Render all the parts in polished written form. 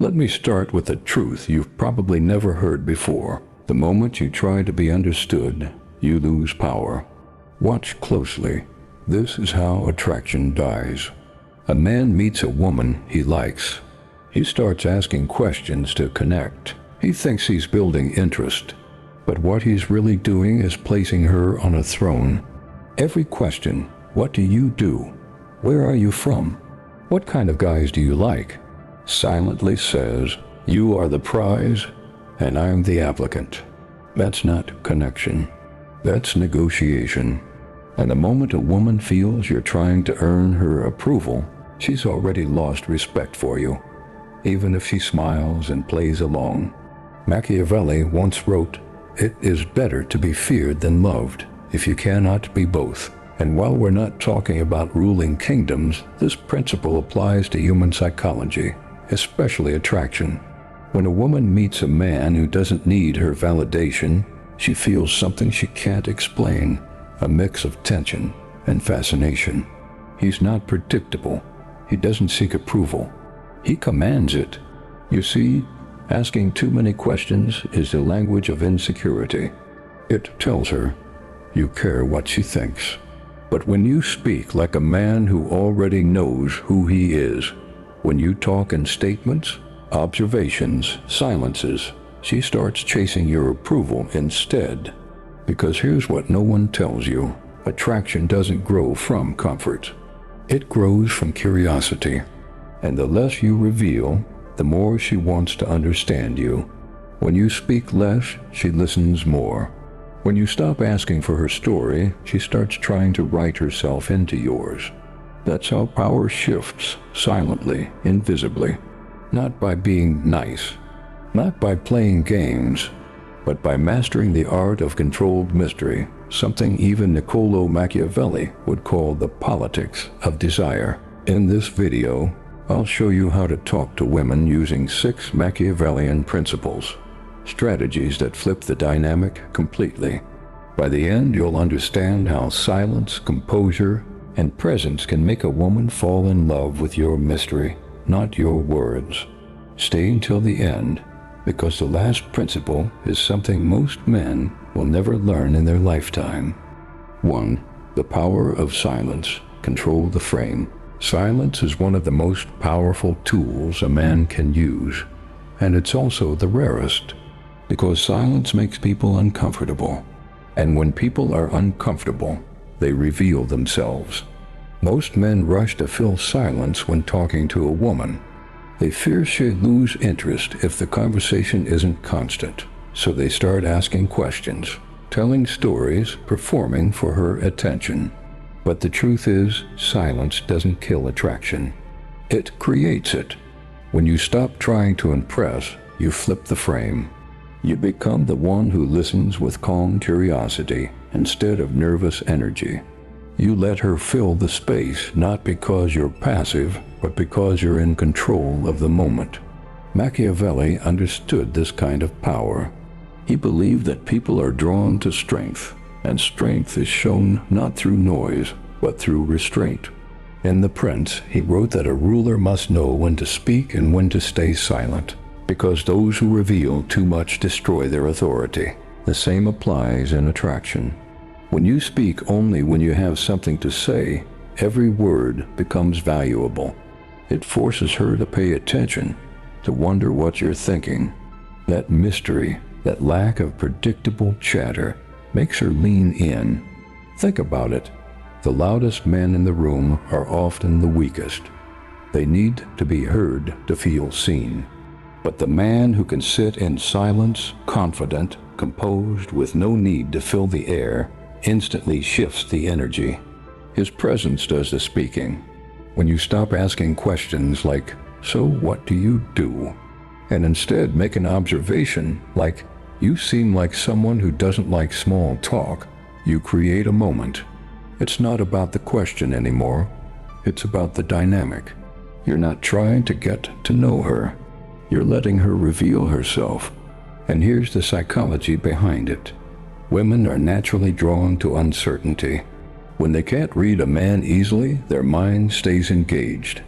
Let me start with a truth you've probably never heard before. The moment you try to be understood, you lose power. Watch closely. This is how attraction dies. A man meets a woman he likes. He starts asking questions to connect. He thinks he's building interest, but what he's really doing is placing her on a throne. Every question, what do you do? Where are you from? What kind of guys do you like? Silently says, you are the prize and I'm the applicant. That's not connection. That's negotiation. And the moment a woman feels you're trying to earn her approval, she's already lost respect for you, even if she smiles and plays along. Machiavelli once wrote, "It is better to be feared than loved, if you cannot be both." And while we're not talking about ruling kingdoms, this principle applies to human psychology, especially attraction. When a woman meets a man who doesn't need her validation, she feels something she can't explain, a mix of tension and fascination. He's not predictable. He doesn't seek approval. He commands it. You see, asking too many questions is the language of insecurity. It tells her, you care what she thinks. But when you speak like a man who already knows who he is, when you talk in statements, observations, silences, she starts chasing your approval instead. Because here's what no one tells you. Attraction doesn't grow from comfort. It grows from curiosity. And the less you reveal, the more she wants to understand you. When you speak less, she listens more. When you stop asking for her story, she starts trying to write herself into yours. That's how power shifts, silently, invisibly. Not by being nice, not by playing games, but by mastering the art of controlled mystery, something even Niccolò Machiavelli would call the politics of desire. In this video, I'll show you how to talk to women using 6 Machiavellian principles, strategies that flip the dynamic completely. By the end, you'll understand how silence, composure, and presence can make a woman fall in love with your mystery, not your words. Stay until the end, because the last principle is something most men will never learn in their lifetime. 1. The power of silence. Control the frame. Silence is one of the most powerful tools a man can use, and it's also the rarest, because silence makes people uncomfortable. And when people are uncomfortable, they reveal themselves. Most men rush to fill silence when talking to a woman. They fear she'll lose interest if the conversation isn't constant, so they start asking questions, telling stories, performing for her attention. But the truth is, silence doesn't kill attraction. It creates it. When you stop trying to impress, you flip the frame. You become the one who listens with calm curiosity instead of nervous energy. You let her fill the space, not because you're passive, but because you're in control of the moment. Machiavelli understood this kind of power. He believed that people are drawn to strength, and strength is shown not through noise, but through restraint. In The Prince, he wrote that a ruler must know when to speak and when to stay silent, because those who reveal too much destroy their authority. The same applies in attraction. When you speak only when you have something to say, every word becomes valuable. It forces her to pay attention, to wonder what you're thinking. That mystery, that lack of predictable chatter, makes her lean in. Think about it. The loudest men in the room are often the weakest. They need to be heard to feel seen. But the man who can sit in silence, confident, composed, with no need to fill the air, instantly shifts the energy. His presence does the speaking. When you stop asking questions like, "So what do you do?" and instead make an observation like, "You seem like someone who doesn't like small talk," you create a moment. It's not about the question anymore. It's about the dynamic. You're not trying to get to know her. You're letting her reveal herself. And here's the psychology behind it. Women are naturally drawn to uncertainty. When they can't read a man easily, their mind stays engaged.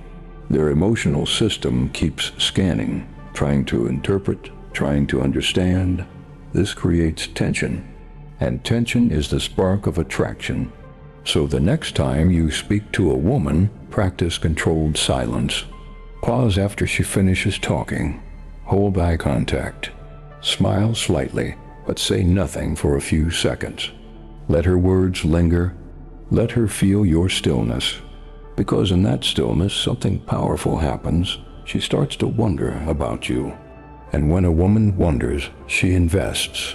Their emotional system keeps scanning. trying to interpret, trying to understand. This creates tension, and tension is the spark of attraction. So the next time you speak to a woman, practice controlled silence. Pause after she finishes talking. Hold eye contact. Smile slightly, but say nothing for a few seconds. Let her words linger. Let her feel your stillness. Because in that stillness, something powerful happens. She starts to wonder about you. And when a woman wonders, she invests.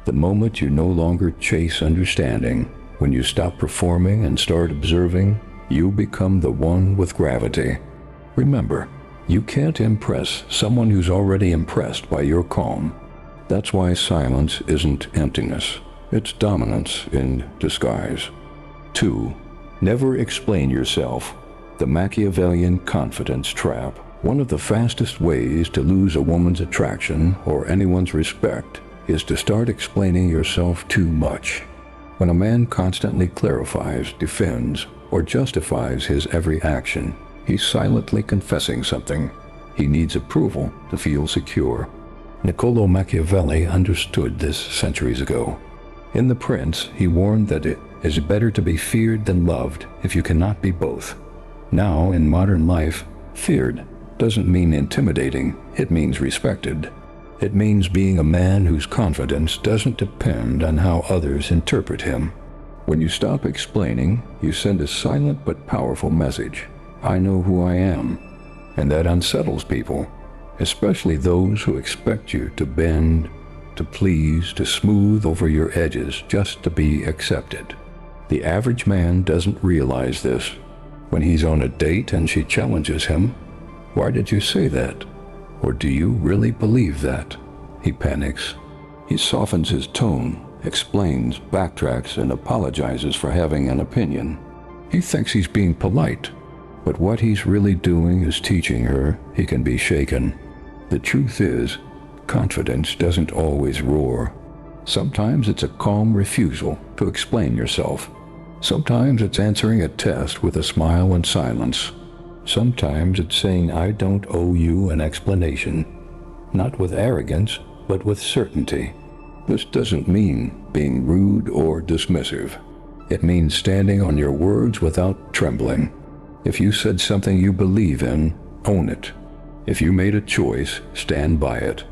The moment you no longer chase understanding, when you stop performing and start observing, you become the one with gravity. Remember, you can't impress someone who's already impressed by your calm. That's why silence isn't emptiness. It's dominance in disguise. 2. Never explain yourself. The Machiavellian confidence trap. One of the fastest ways to lose a woman's attraction or anyone's respect is to start explaining yourself too much. When a man constantly clarifies, defends, or justifies his every action, he's silently confessing something. He needs approval to feel secure. Niccolò Machiavelli understood this centuries ago. In The Prince, he warned that it is better to be feared than loved if you cannot be both. Now, in modern life, feared doesn't mean intimidating, it means respected. It means being a man whose confidence doesn't depend on how others interpret him. When you stop explaining, you send a silent but powerful message. I know who I am. And that unsettles people, especially those who expect you to bend, to please, to smooth over your edges just to be accepted. The average man doesn't realize this. When he's on a date and she challenges him, "Why did you say that?" Or "Do you really believe that?" He panics. He softens his tone, explains, backtracks, and apologizes for having an opinion. He thinks he's being polite, but what he's really doing is teaching her he can be shaken. The truth is, confidence doesn't always roar. Sometimes it's a calm refusal to explain yourself. Sometimes it's answering a test with a smile and silence. Sometimes it's saying, "I don't owe you an explanation," not with arrogance, but with certainty. This doesn't mean being rude or dismissive. It means standing on your words without trembling. If you said something you believe in, own it. If you made a choice, stand by it.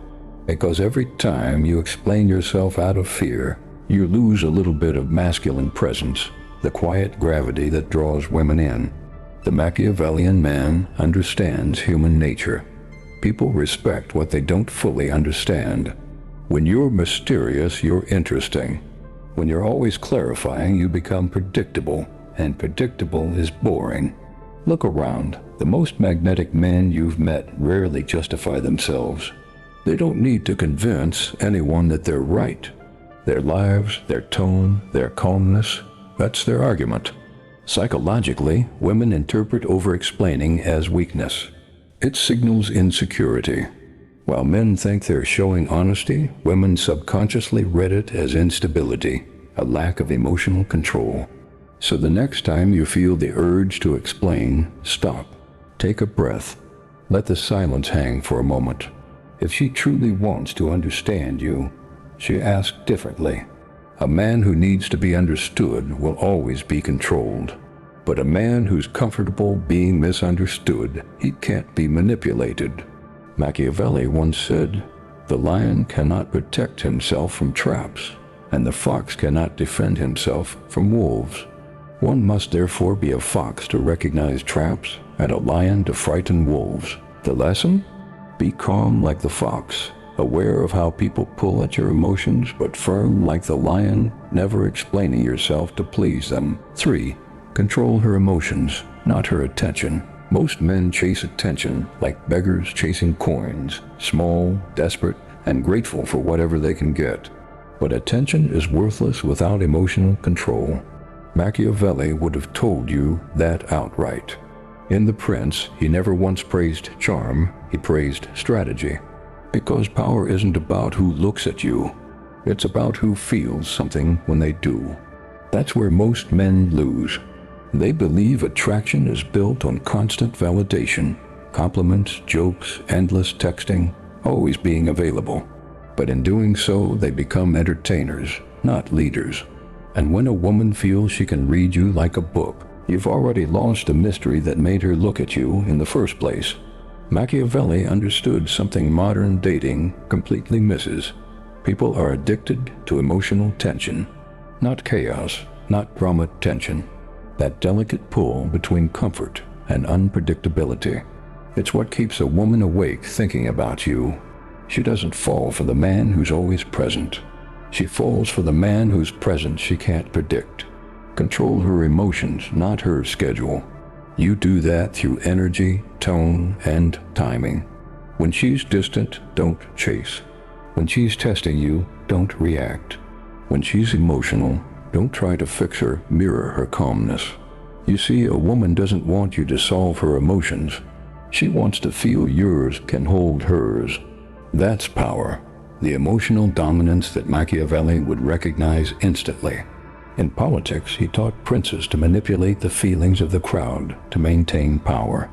Because every time you explain yourself out of fear, you lose a little bit of masculine presence, the quiet gravity that draws women in. The Machiavellian man understands human nature. People respect what they don't fully understand. When you're mysterious, you're interesting. When you're always clarifying, you become predictable, and predictable is boring. Look around. The most magnetic men you've met rarely justify themselves. They don't need to convince anyone that they're right. Their lives, their tone, their calmness, that's their argument. Psychologically, women interpret over-explaining as weakness. It signals insecurity. While men think they're showing honesty, women subconsciously read it as instability, a lack of emotional control. So the next time you feel the urge to explain, stop. Take a breath. Let the silence hang for a moment. If she truly wants to understand you, she asks differently. A man who needs to be understood will always be controlled. But a man who's comfortable being misunderstood, he can't be manipulated. Machiavelli once said, "The lion cannot protect himself from traps, and the fox cannot defend himself from wolves." One must therefore be a fox to recognize traps and a lion to frighten wolves. The lesson? Be calm like the fox, aware of how people pull at your emotions, but firm like the lion, never explaining yourself to please them. 3. Control her emotions, not her attention. Most men chase attention like beggars chasing coins, small, desperate, and grateful for whatever they can get. But attention is worthless without emotional control. Machiavelli would have told you that outright. In The Prince, he never once praised charm, he praised strategy. Because power isn't about who looks at you. It's about who feels something when they do. That's where most men lose. They believe attraction is built on constant validation, compliments, jokes, endless texting. always being available. But in doing so, they become entertainers, not leaders. And when a woman feels she can read you like a book, you've already lost the mystery that made her look at you in the first place. Machiavelli understood something modern dating completely misses. People are addicted to emotional tension. Not chaos, not drama tension. That delicate pull between comfort and unpredictability. It's what keeps a woman awake thinking about you. She doesn't fall for the man who's always present. She falls for the man whose presence she can't predict. Control her emotions, not her schedule. You do that through energy, tone, and timing. When she's distant, don't chase. When she's testing you, don't react. When she's emotional, don't try to fix her, mirror her calmness. You see, a woman doesn't want you to solve her emotions. She wants to feel yours can hold hers. That's power, the emotional dominance that Machiavelli would recognize instantly. In politics, he taught princes to manipulate the feelings of the crowd to maintain power.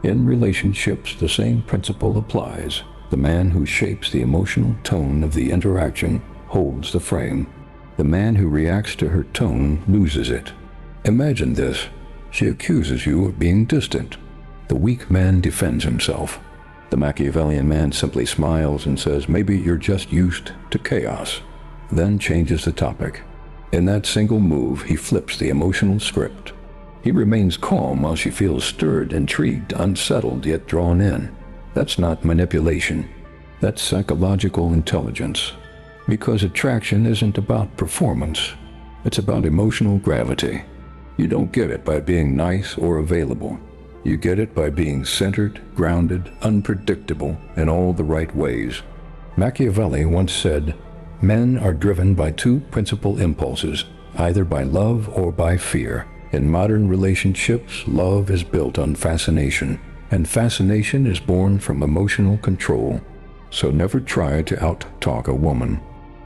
In relationships, the same principle applies. The man who shapes the emotional tone of the interaction holds the frame. The man who reacts to her tone loses it. Imagine this. She accuses you of being distant. The weak man defends himself. The Machiavellian man simply smiles and says, maybe you're just used to chaos, then changes the topic. In that single move, he flips the emotional script. He remains calm while she feels stirred, intrigued, unsettled, yet drawn in. That's not manipulation. That's psychological intelligence. Because attraction isn't about performance. It's about emotional gravity. You don't get it by being nice or available. You get it by being centered, grounded, unpredictable in all the right ways. Machiavelli once said, men are driven by two principal impulses, either by love or by fear. In modern relationships, love is built on fascination, and fascination is born from emotional control. So never try to out-talk a woman.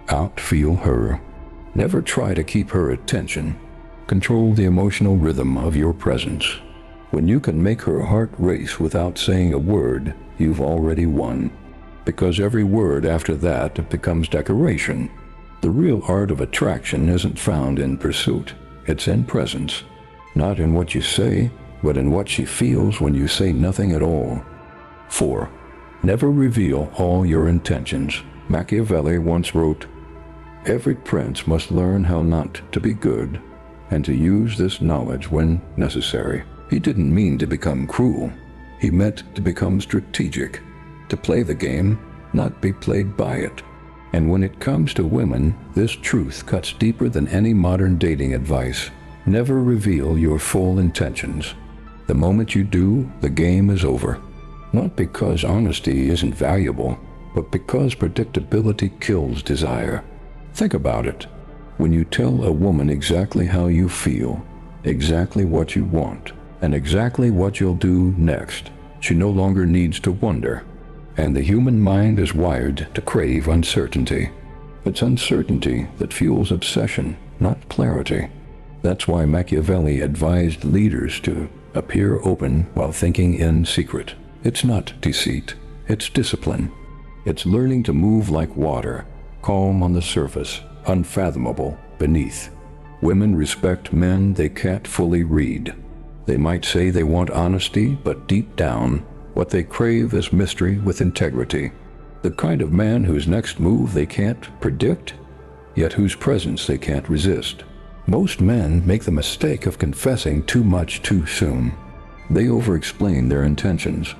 Out-feel her. Never try to keep her attention. Control the emotional rhythm of your presence. When you can make her heart race without saying a word, you've already won. Because every word after that becomes decoration. The real art of attraction isn't found in pursuit. It's in presence. Not in what you say, but in what she feels when you say nothing at all. 4. Never reveal all your intentions. Machiavelli once wrote, every prince must learn how not to be good, and to use this knowledge when necessary. He didn't mean to become cruel. He meant to become strategic, to play the game, not be played by it. And when it comes to women, this truth cuts deeper than any modern dating advice. Never reveal your full intentions. The moment you do, the game is over. Not because honesty isn't valuable, but because predictability kills desire. Think about it. When you tell a woman exactly how you feel, exactly what you want, and exactly what you'll do next, she no longer needs to wonder. And the human mind is wired to crave uncertainty. It's uncertainty that fuels obsession, not clarity. That's why Machiavelli advised leaders to appear open while thinking in secret. It's not deceit, it's discipline. It's learning to move like water, calm on the surface, unfathomable beneath. Women respect men they can't fully read. They might say they want honesty, but deep down, what they crave is mystery with integrity. The kind of man whose next move they can't predict, yet whose presence they can't resist. Most men make the mistake of confessing too much too soon. They over-explain their intentions.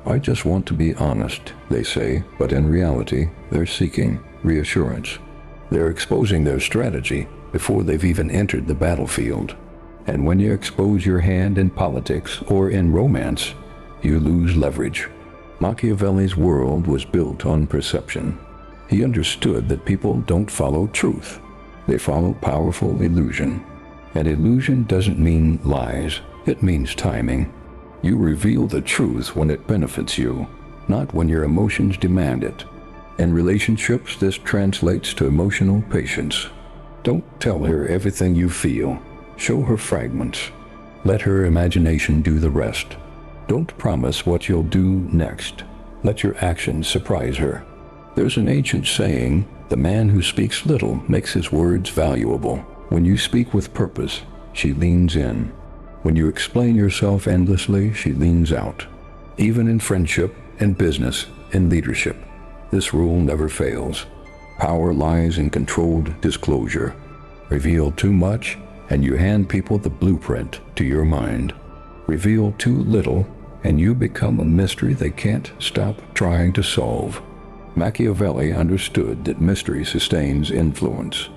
I just want to be honest, they say, but in reality, they're seeking reassurance. They're exposing their strategy before they've even entered the battlefield. And when you expose your hand in politics or in romance, you lose leverage. Machiavelli's world was built on perception. He understood that people don't follow truth. They follow powerful illusion. And illusion doesn't mean lies. It means timing. You reveal the truth when it benefits you, not when your emotions demand it. In relationships, this translates to emotional patience. Don't tell her everything you feel. Show her fragments. Let her imagination do the rest. Don't promise what you'll do next. Let your actions surprise her. There's an ancient saying, the man who speaks little makes his words valuable. When you speak with purpose, she leans in. When you explain yourself endlessly, she leans out. Even in friendship, in business, in leadership, this rule never fails. Power lies in controlled disclosure. Reveal too much, and you hand people the blueprint to your mind. Reveal too little, and you become a mystery they can't stop trying to solve. Machiavelli understood that mystery sustains influence.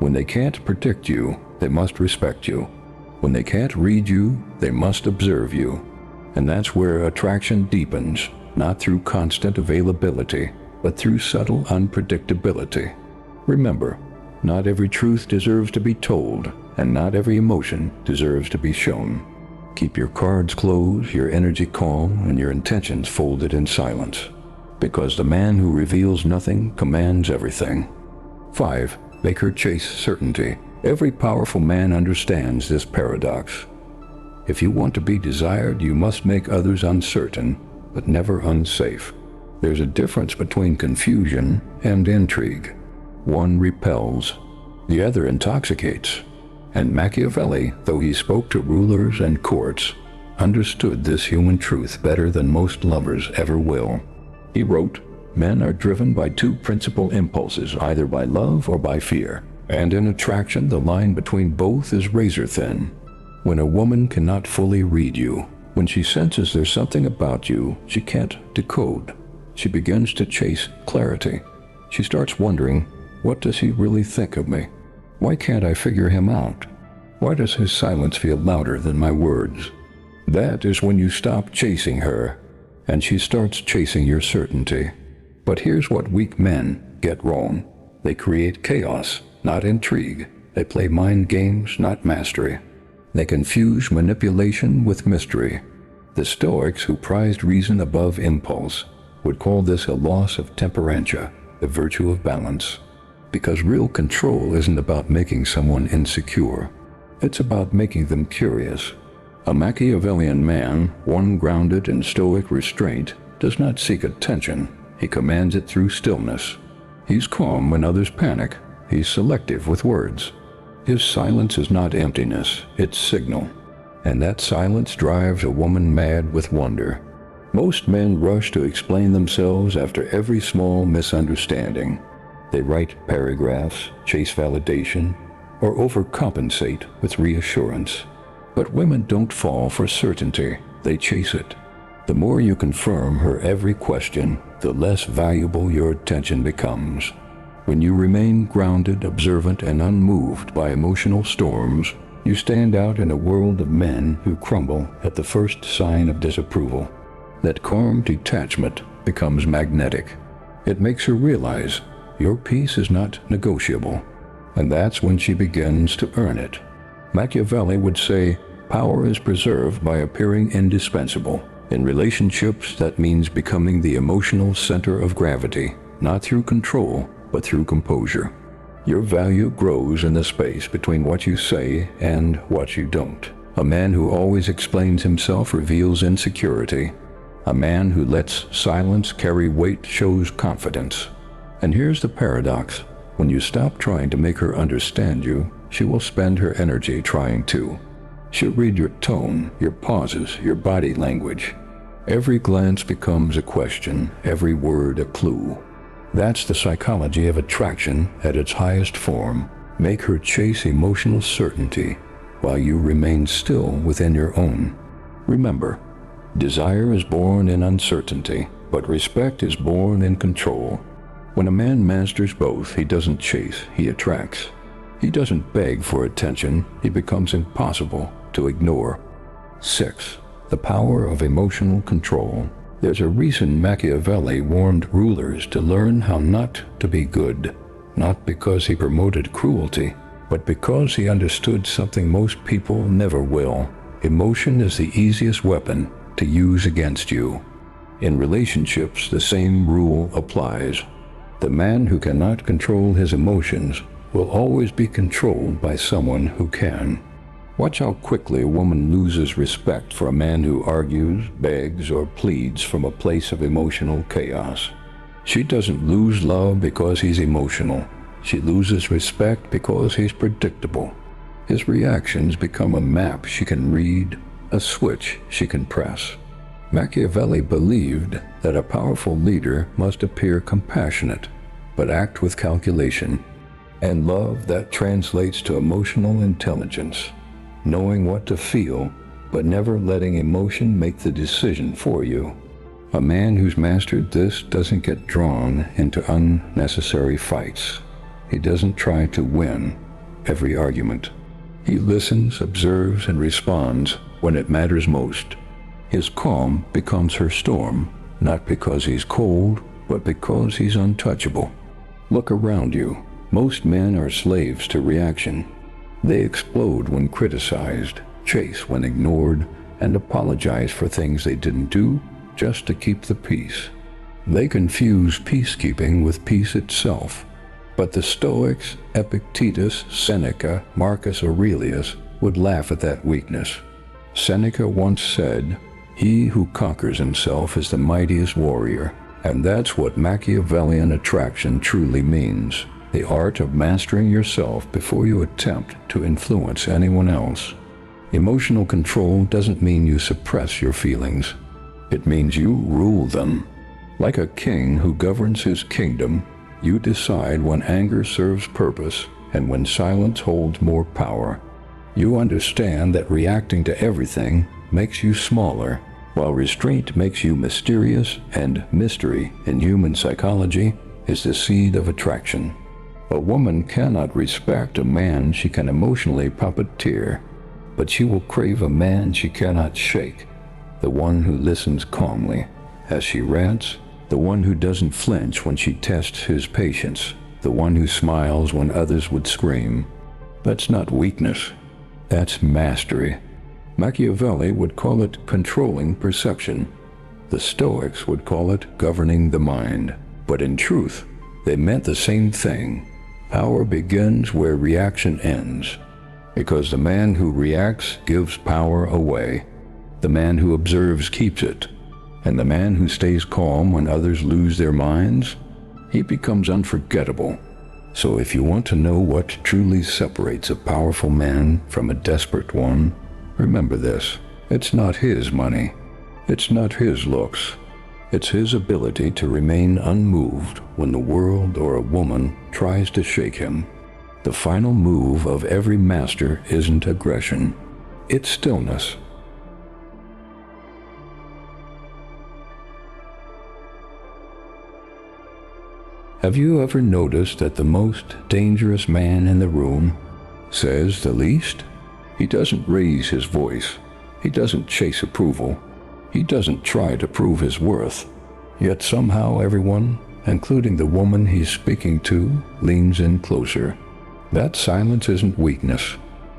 When they can't predict you, they must respect you. When they can't read you, they must observe you. And that's where attraction deepens, not through constant availability, but through subtle unpredictability. Remember, not every truth deserves to be told, and not every emotion deserves to be shown. Keep your cards closed, your energy calm, and your intentions folded in silence. Because the man who reveals nothing commands everything. 5. Make her chase certainty. Every powerful man understands this paradox. If you want to be desired, you must make others uncertain, but never unsafe. There's a difference between confusion and intrigue. One repels, the other intoxicates. And Machiavelli, though he spoke to rulers and courts, understood this human truth better than most lovers ever will. He wrote, "Men are driven by two principal impulses, either by love or by fear. And in attraction, the line between both is razor thin. When a woman cannot fully read you, when she senses there's something about you she can't decode, she begins to chase clarity. She starts wondering, what does he really think of me? Why can't I figure him out? Why does his silence feel louder than my words?" That is when you stop chasing her, and she starts chasing your certainty. But here's what weak men get wrong. They create chaos, not intrigue. They play mind games, not mastery. They confuse manipulation with mystery. The Stoics, who prized reason above impulse, would call this a loss of temperantia, the virtue of balance. Because real control isn't about making someone insecure. It's about making them curious. A Machiavellian man, one grounded in stoic restraint, does not seek attention. He commands it through stillness. He's calm when others panic. He's selective with words. His silence is not emptiness, it's signal. And that silence drives a woman mad with wonder. Most men rush to explain themselves after every small misunderstanding. They write paragraphs, chase validation, or overcompensate with reassurance. But women don't fall for certainty, they chase it. The more you confirm her every question, the less valuable your attention becomes. When you remain grounded, observant, and unmoved by emotional storms, you stand out in a world of men who crumble at the first sign of disapproval. That calm detachment becomes magnetic. It makes her realize your peace is not negotiable, and that's when she begins to earn it. Machiavelli would say, power is preserved by appearing indispensable. In relationships, that means becoming the emotional center of gravity, not through control, but through composure. Your value grows in the space between what you say and what you don't. A man who always explains himself reveals insecurity. A man who lets silence carry weight shows confidence. And here's the paradox. When you stop trying to make her understand you, she will spend her energy trying to. She'll read your tone, your pauses, your body language. Every glance becomes a question, every word a clue. That's the psychology of attraction at its highest form. Make her chase emotional certainty while you remain still within your own. Remember, desire is born in uncertainty, but respect is born in control. When a man masters both, he doesn't chase, he attracts. He doesn't beg for attention, he becomes impossible to ignore. 6. The power of emotional control. There's a reason Machiavelli warned rulers to learn how not to be good, not because he promoted cruelty, but because he understood something most people never will. Emotion is the easiest weapon to use against you. In relationships, the same rule applies. The man who cannot control his emotions will always be controlled by someone who can. Watch how quickly a woman loses respect for a man who argues, begs, or pleads from a place of emotional chaos. She doesn't lose love because he's emotional. She loses respect because he's predictable. His reactions become a map she can read, a switch she can press. Machiavelli believed that a powerful leader must appear compassionate, but act with calculation, and love that translates to emotional intelligence, knowing what to feel, but never letting emotion make the decision for you. A man who's mastered this doesn't get drawn into unnecessary fights. He doesn't try to win every argument. He listens, observes, and responds when it matters most. His calm becomes her storm, not because he's cold, but because he's untouchable. Look around you. Most men are slaves to reaction. They explode when criticized, chase when ignored, and apologize for things they didn't do just to keep the peace. They confuse peacekeeping with peace itself. But the Stoics, Epictetus, Seneca, Marcus Aurelius would laugh at that weakness. Seneca once said, "He who conquers himself is the mightiest warrior." And that's what Machiavellian attraction truly means. The art of mastering yourself before you attempt to influence anyone else. Emotional control doesn't mean you suppress your feelings. It means you rule them. Like a king who governs his kingdom, you decide when anger serves purpose and when silence holds more power. You understand that reacting to everything makes you smaller, while restraint makes you mysterious, and mystery in human psychology is the seed of attraction. A woman cannot respect a man she can emotionally puppeteer, but she will crave a man she cannot shake, the one who listens calmly as she rants, the one who doesn't flinch when she tests his patience, the one who smiles when others would scream. That's not weakness. That's mastery. Machiavelli would call it controlling perception. The Stoics would call it governing the mind. But in truth, they meant the same thing. Power begins where reaction ends. Because the man who reacts gives power away. The man who observes keeps it. And the man who stays calm when others lose their minds, he becomes unforgettable. So if you want to know what truly separates a powerful man from a desperate one, remember this: it's not his money. It's not his looks. It's his ability to remain unmoved when the world or a woman tries to shake him. The final move of every master isn't aggression. It's stillness. Have you ever noticed that the most dangerous man in the room says the least? He doesn't raise his voice. He doesn't chase approval. He doesn't try to prove his worth. Yet somehow everyone, including the woman he's speaking to, leans in closer. That silence isn't weakness.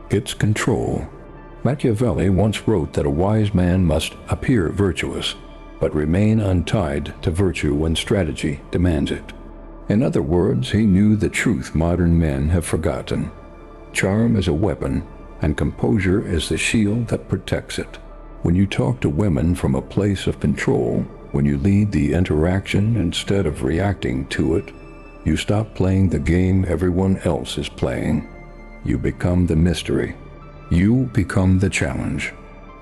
It's control. Machiavelli once wrote that a wise man must appear virtuous, but remain untied to virtue when strategy demands it. In other words, he knew the truth modern men have forgotten. Charm is a weapon, and composure is the shield that protects it. When you talk to women from a place of control, when you lead the interaction instead of reacting to it, you stop playing the game everyone else is playing. You become the mystery. You become the challenge.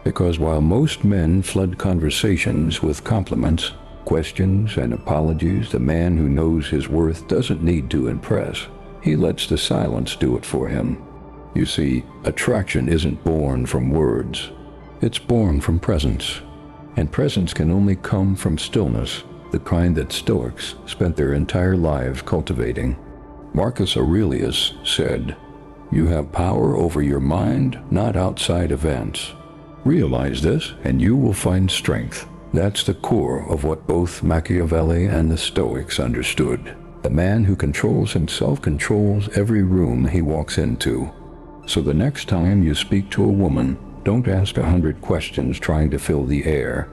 Because while most men flood conversations with compliments, questions, and apologies, the man who knows his worth doesn't need to impress. He lets the silence do it for him. You see, attraction isn't born from words. It's born from presence. And presence can only come from stillness, the kind that Stoics spent their entire lives cultivating. Marcus Aurelius said, "You have power over your mind, not outside events. Realize this, and you will find strength." That's the core of what both Machiavelli and the Stoics understood. The man who controls himself controls every room he walks into. So the next time you speak to a woman, don't ask 100 questions trying to fill the air.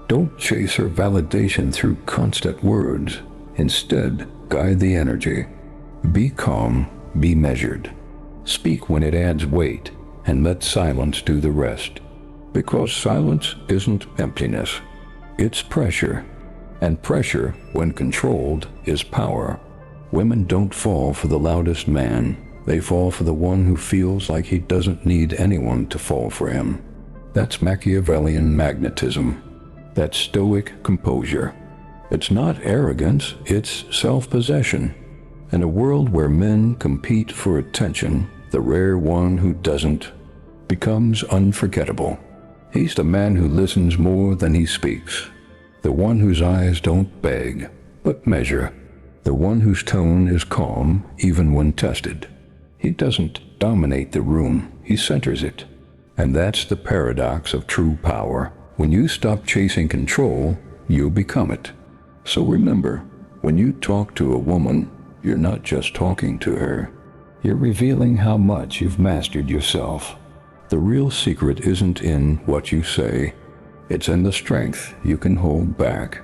Don't chase her validation through constant words. Instead, guide the energy. Be calm, be measured. Speak when it adds weight. and let silence do the rest. Because silence isn't emptiness, it's pressure. And pressure, when controlled, is power. Women don't fall for the loudest man. They fall for the one who feels like he doesn't need anyone to fall for him. That's Machiavellian magnetism. That's stoic composure. It's not arrogance, it's self-possession. In a world where men compete for attention, the rare one who doesn't becomes unforgettable. He's the man who listens more than he speaks. The one whose eyes don't beg, but measure. The one whose tone is calm, even when tested. He doesn't dominate the room, he centers it. And that's the paradox of true power. When you stop chasing control, you become it. So remember, when you talk to a woman, you're not just talking to her. You're revealing how much you've mastered yourself. The real secret isn't in what you say. It's in the strength you can hold back.